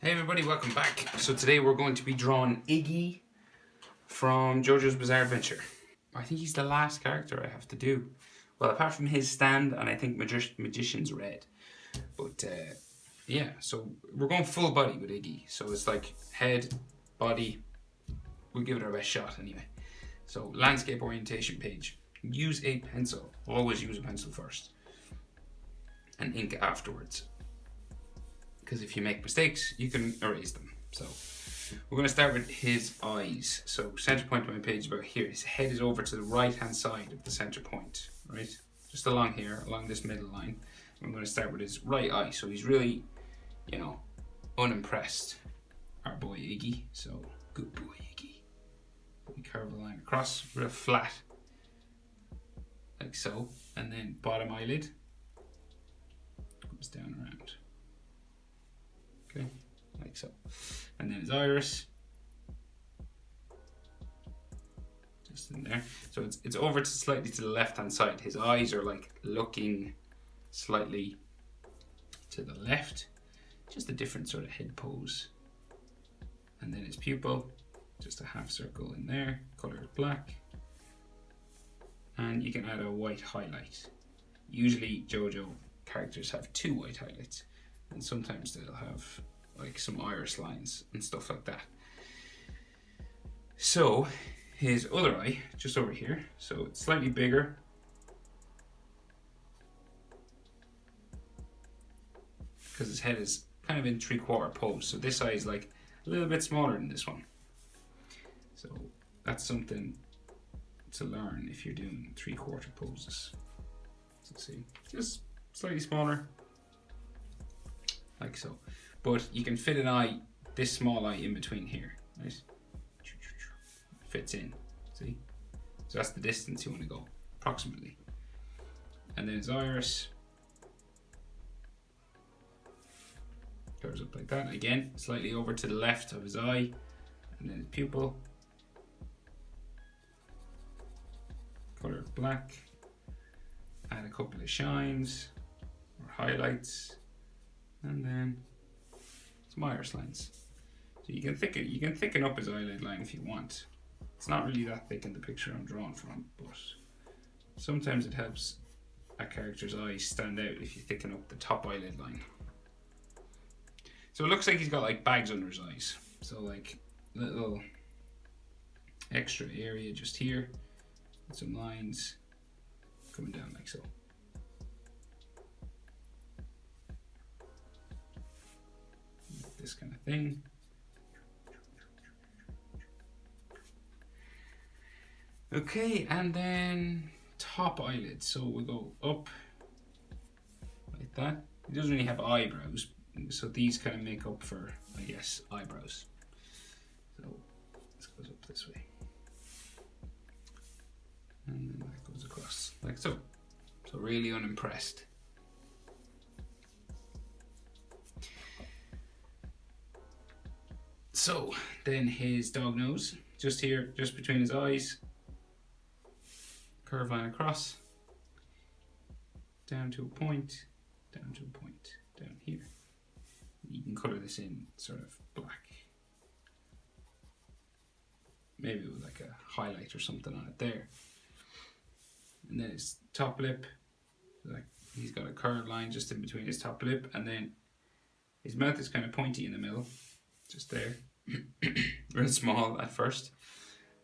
Hey everybody, welcome back. So today we're going to be drawing Iggy from Jojo's Bizarre Adventure. I think he's the last character I have to do. Well, apart from his stand and I think Magician's Red. But yeah, so we're going full body with Iggy. So it's like head, body. We'll give it our best shot anyway. So landscape orientation page. Use a pencil. Always use a pencil first. And ink afterwards. Because if you make mistakes, you can erase them. So we're going to start with his eyes. So center point of my page is about here. His head is over to the right hand side of the center point, right? Just along here, along this middle line. I'm going to start with his right eye. So he's really, unimpressed. Our boy Iggy. So good boy Iggy. We curve a line across, real flat, like so. And then bottom eyelid comes down around. Okay, like so. And then his iris, just in there. So it's over to slightly to the left hand side. His eyes are like looking slightly to the left. Just a different sort of head pose. And then his pupil, just a half circle in there, color is black. And you can add a white highlight. Usually Jojo characters have 2 white highlights. And sometimes they'll have like some iris lines and stuff like that. So his other eye, just over here, so it's slightly bigger. Because his head is kind of in 3/4 pose. So this eye is like a little bit smaller than this one. So that's something to learn if you're doing 3/4 poses. Let's see, just slightly smaller. Like so. But you can fit an eye, this small eye in between here, right? Fits in, see? So that's the distance you want to go, approximately. And then his iris curves up like that. Again, slightly over to the left of his eye. And then his pupil. Color black. Add a couple of shines or highlights. And then some iris lines. So you can thicken up his eyelid line if you want. It's not really that thick in the picture I'm drawing from, but sometimes it helps a character's eyes stand out if you thicken up the top eyelid line. So it looks like he's got like bags under his eyes. So like little extra area just here, with some lines coming down like so. This kind of thing. Okay, and then top eyelid. So we'll go up like that. He doesn't really have eyebrows, so these kind of make up for, I guess, eyebrows. So this goes up this way. And then that goes across like so. So really unimpressed. So then his dog nose, just here, just between his eyes, curve line across, down to a point, down to a point, down here. You can color this in sort of black. Maybe with like a highlight or something on it there. And then his top lip, like he's got a curved line just in between his top lip, and then his mouth is kind of pointy in the middle, just there. Real small at first,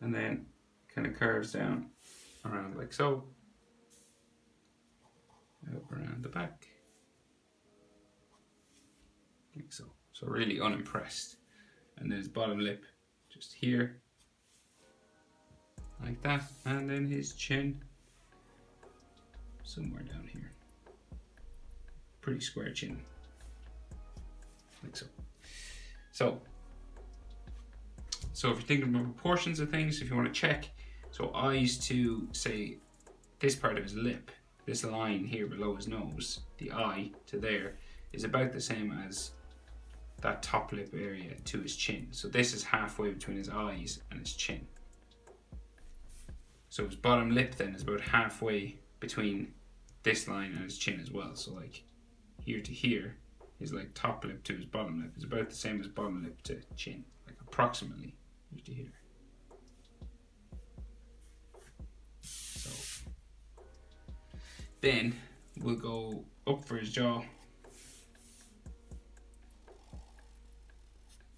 and then kind of curves down around like so, up around the back like so. So really unimpressed. And then his bottom lip just here like that, and then his chin somewhere down here. Pretty square chin like so. So if you're thinking about proportions of things, if you want to check, so eyes to, say, this part of his lip, this line here below his nose, the eye to there, is about the same as that top lip area to his chin. So this is halfway between his eyes and his chin. So his bottom lip then is about halfway between this line and his chin as well. So like here to here his like top lip to his bottom lip is about the same as bottom lip to chin, like approximately to here. So then we'll go up for his jaw,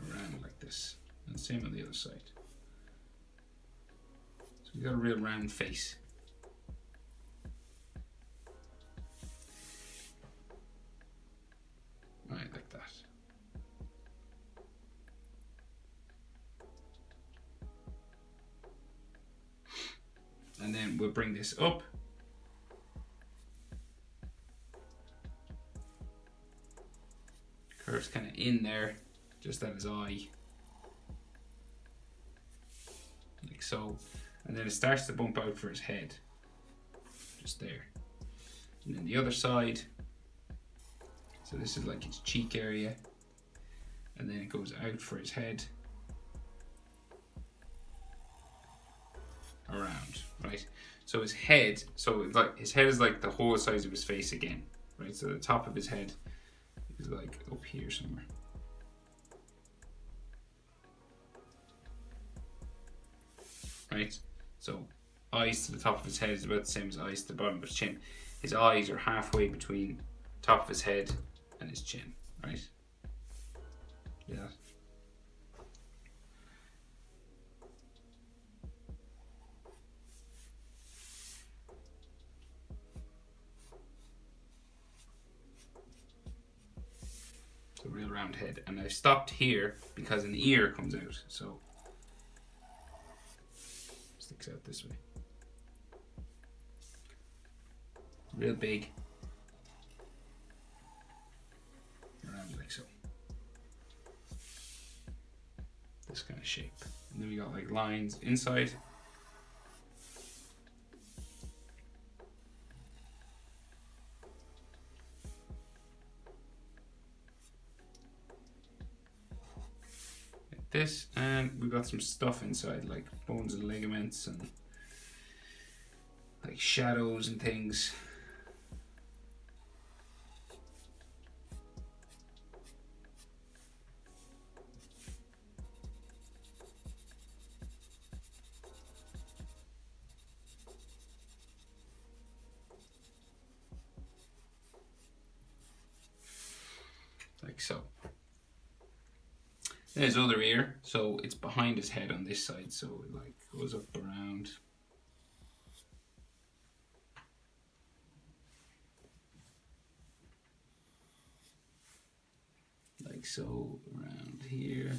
around like this, and same on the other side. So we got a real round face. Right, like that. And then we'll bring this up. Curves kind of in there, just at his eye. Like so. And then it starts to bump out for his head. Just there. And then the other side. So this is like his cheek area. And then it goes out for his head. Around, right? So his head, his head is like the whole size of his face again, right? So the top of his head is like up here somewhere. Right? So eyes to the top of his head is about the same as eyes to the bottom of his chin. His eyes are halfway between top of his head and his chin, right? Yeah. A real round head, and I stopped here because an ear comes out, so sticks out this way. Real big, around like so. This kind of shape, and then we got like lines inside. This, and we got some stuff inside like bones and ligaments and like shadows and things. Like so. Then his other ear, so it's behind his head on this side, so it like goes up around. Like so, around here.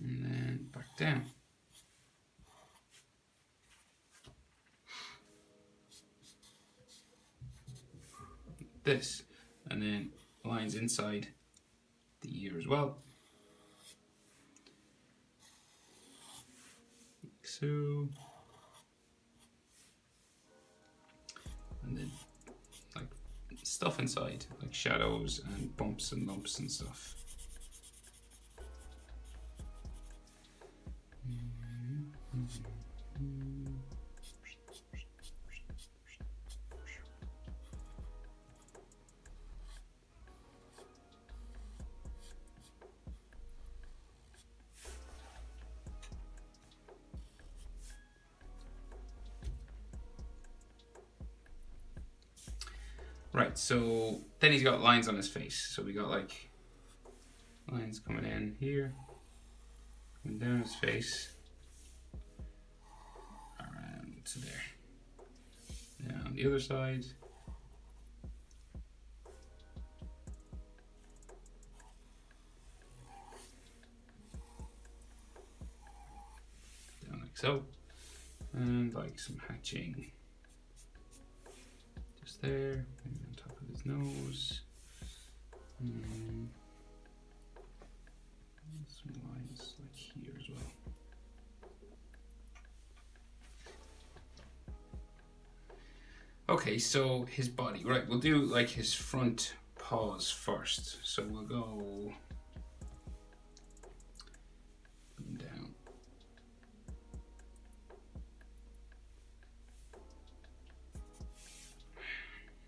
And then back down. This. And then lines inside the ear as well. Like so. And then like stuff inside, like shadows and bumps and lumps and stuff. Right, so then he's got lines on his face. So we got like lines coming in here, coming down his face, around to there. Now on the other side. Down like so. And like some hatching. Just there, maybe on top of his nose. And some lines like here as well. Okay, so his body, right, we'll do like his front paws first. So we'll go down.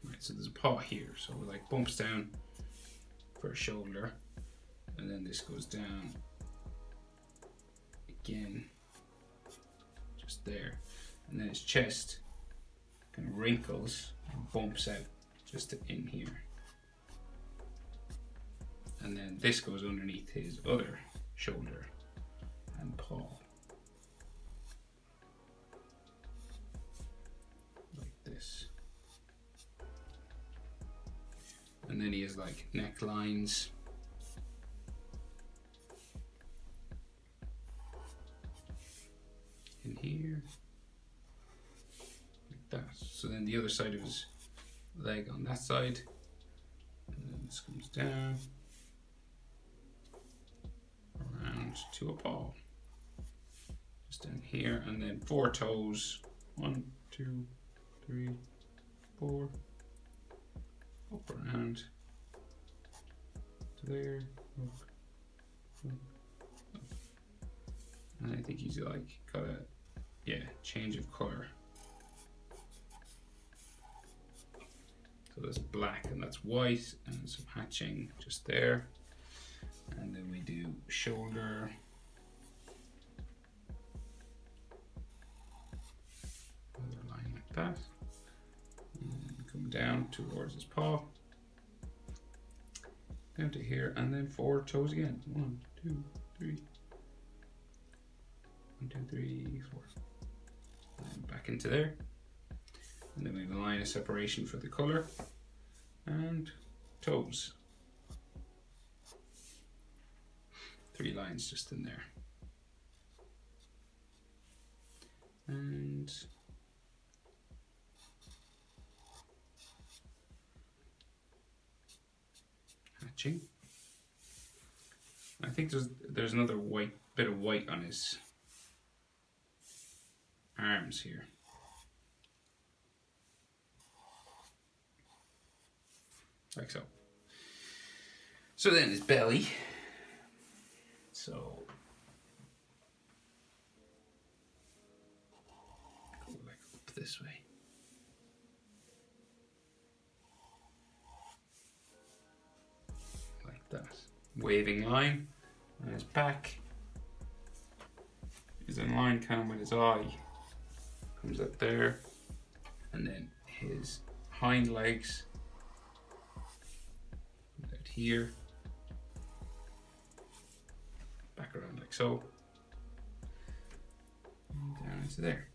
Right, So there's a paw here, so it like bumps down for a shoulder, and then this goes down again, just there, and then his chest kind of wrinkles and bumps out just in here, and then this goes underneath his other shoulder and paw, like this. And then he has like necklines. In here. Like that. So then the other side of his leg on that side. And then this comes down. Around to a paw. Just down here. And then 4 toes. 1, 2, 3, 4. Up around to there, up. And I think he's like got a change of color. So that's black and that's white, and some hatching just there. And then we do shoulder. Another line like that. Come down towards his paw, down to here, and then 4 toes again. 1, 2, 3. 1, 2, 3, 4. And back into there. And then we have a line of separation for the color and toes. 3 lines just in there. And hatching. I think there's another bit of white on his arms here. Like so. So then his belly. So go like up this way. That waving line, and his back is in line kind of with his eye, comes up there, and then his hind legs out here, back around like so, and down into there,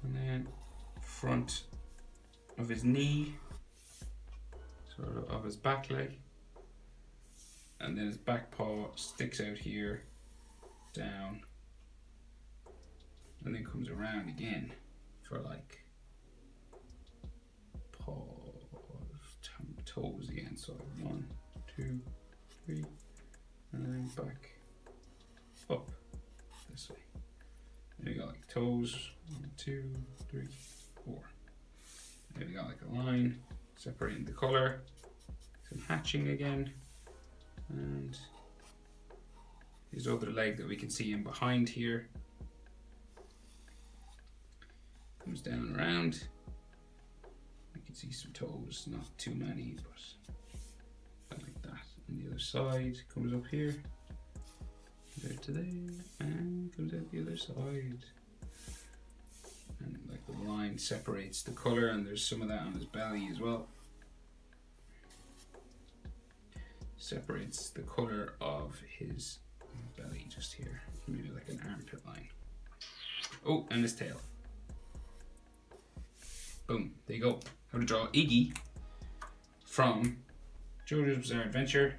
and then front of his knee, sort of his back leg, and then his back paw sticks out here, down, and then comes around again for like toes again. So 1, 2, 3, and then back up this way. Then you got like toes, 1, 2, 3, 4. Then we got like a line separating the color, some hatching again, and his other leg that we can see in behind here comes down and around. You can see some toes, not too many, but like that. And the other side comes up here, there to there, and comes out the other side. And like the line separates the color, and there's some of that on his belly as well. Separates the color of his belly just here, maybe like an armpit line. Oh, and his tail. Boom, there you go. How to draw Iggy from Jojo's Bizarre Adventure,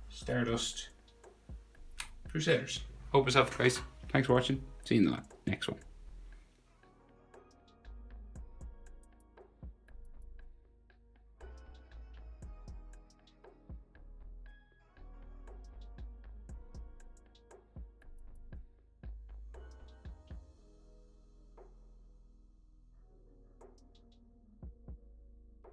Stardust Crusaders. Hope it's helped, guys. Thanks for watching. See you in the next one.